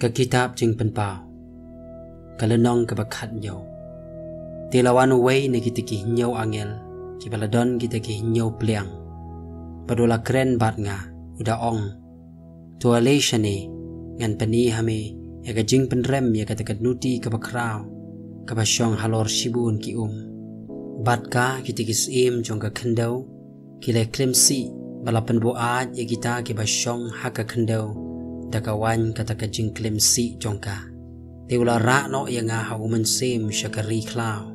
Ka kitab jing penpau kalenong ka bakat nyaw tilawan uway na kita ki nyaw angel ki baladon kita ki nyaw pliang padula keren bat nga uda ong tuale shane ngan pani hame ya ka jing penrem ya ka takat nuti ka bakraw ka basyong halor shibun ki bat ka kita ki sim jong ka kendau ki le klemsi balapan boat ya kita ki basyong haka kendau dakawan kata ka jing klemsi jongka teula ra no ya nga hauman sem syakari klaw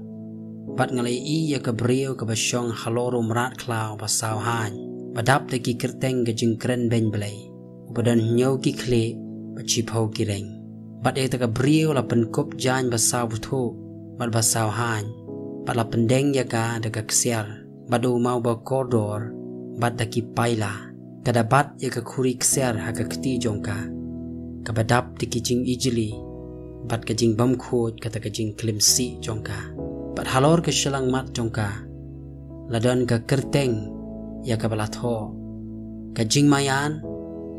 bat ngalai i ya ka brio ka basyong haloro mrat klaw basaw han badap de ki kerteng ka jing kren ben belai upadan nyaw ki kle bachipau ki reng bat e ta ka brio la pen kop jan basaw butho bat basaw han bat la pendeng ya ka de ka ksiar badu mau ba koridor bat da ki paila kadabat ya ka khuri ksiar ha ka kti jongka kabadap ti kijing ijili bat ka jing bam khot kata ka jing klemsi jongka bat halor ka shalang mat jongka ladon ka kerteng ya ka balatho ka jing mayan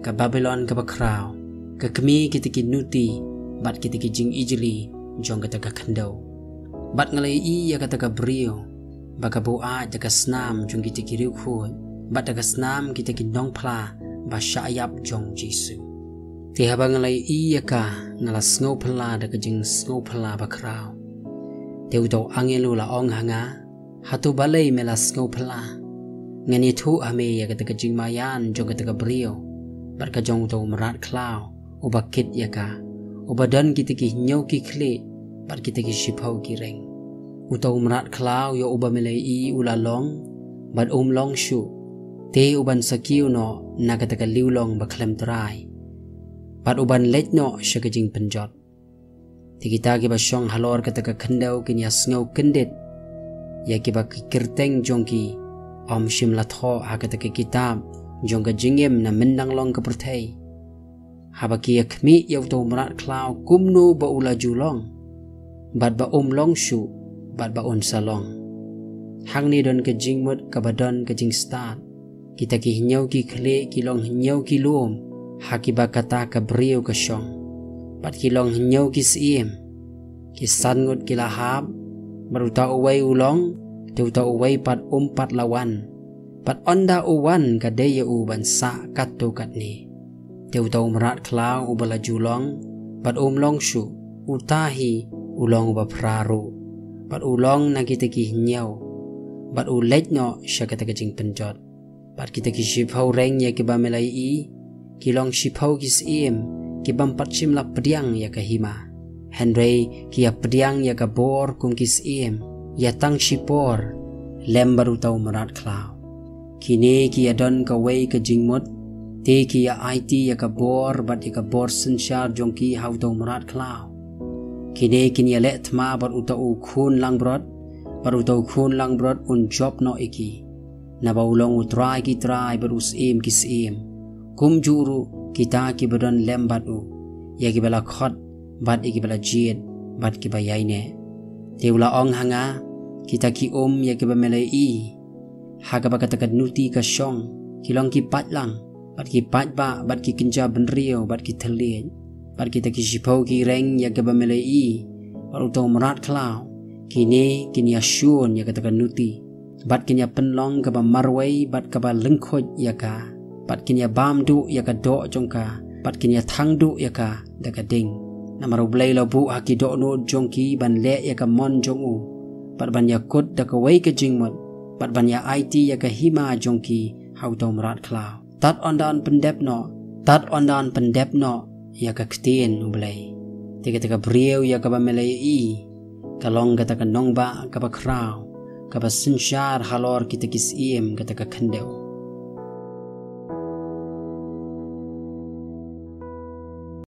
ka Babylon ka bakraw ka kemi kita ki nuti bat kita ki jing ijili jong kata ka kandau bat ngalai i ya kata ka brio baka boa ja ka snam jong kita ki riu khot bat daga snam kita ki nong pla ba syayap jong Jesu ti habang ngalai iya ka ngala sngo pla daga jing sngo pla ba kraw te uto angelu la ong hanga hatu balai mela sngo pla ngani thu ame ya daga jing mayan jong daga brio bat ka jong to marat klaw uba kit ya ka uba dan kita ki nyau ki kle bat kita ki shipau ki reng uto marat klaw yo uba melai i ulalong bat long shu te uban sakiu no nakataka liulong baklem trai pat uban let no syakajing penjot ti kita ki basyong halor kataka kandau kinya sngo kendit ya ki bak kirteng jongki om shim latho hakataka kitab jongka jingem na mendang long ka perthai habaki yakmi yaw to marat klaw kumno ba ula julong bat ba long shu bat ba on salong hangni don ka jingmut ka badon ka jing start kita ki hinyau ki kle kilong hinyau ki luom hakiba kata ka brio ka syong pat kilong hinyau ki siem ki sangut ki lahab baruta uway ulong teuta uway pat pat lawan pat onda uwan ka deya uban sa katto katni teuta umrat klaw ubala julong pat long shu utahi ulong uba praru pat ulong na kita ki hinyau pat ulet no siya kata kajing penjot pat kita ki shipau reng ya ki bamelai i kilong shipau ki sim ki bam patsim la pediang ya ka hima Henry ki ya pediang ya ka bor kum ki sim ya tang shipor lem baru tau marat klaw kini ki ya don ka wei ka jingmut te ki ya IT ya ka bor bat ya ka bor sensyar jong ki hau tau marat klaw kini ya let ma bar utau khun lang brot bar utau khun lang brot un job no iki na baulong utrai ki trai berus im ki sim kum juru kita ki badon lembat ya ki bala khot bat ki bala jid bat ki bayaine teula ong hanga kita ki ya ki bamelai i haga bakatakat nuti ka syong kilong ki patlang bat ki patba bat ki kinja benrio bat ki thelien bat kita ki shipau ki reng ya ki bamelai i baru to marat klaw kini asyun ya katakan nuti bat kinya penlong ka ba marway bat ka ba lengkhoj ya ka bat kinya bamdu ya ka do jongka bat kinya thangdu ya ka daga ding namaru blai lo bu haki do no jongki ban le ya ka mon jongu bat ban ya kut daga wei ka jingmot bat ban ya IT ya ka hima jongki hau to marat klaw tat ondan pendep no ya ka ktien blai tiga brio ya ka ba melai i kalong kata ka nongba ka ba kraw kaba sensyar halor kita kisiem kata ka kandau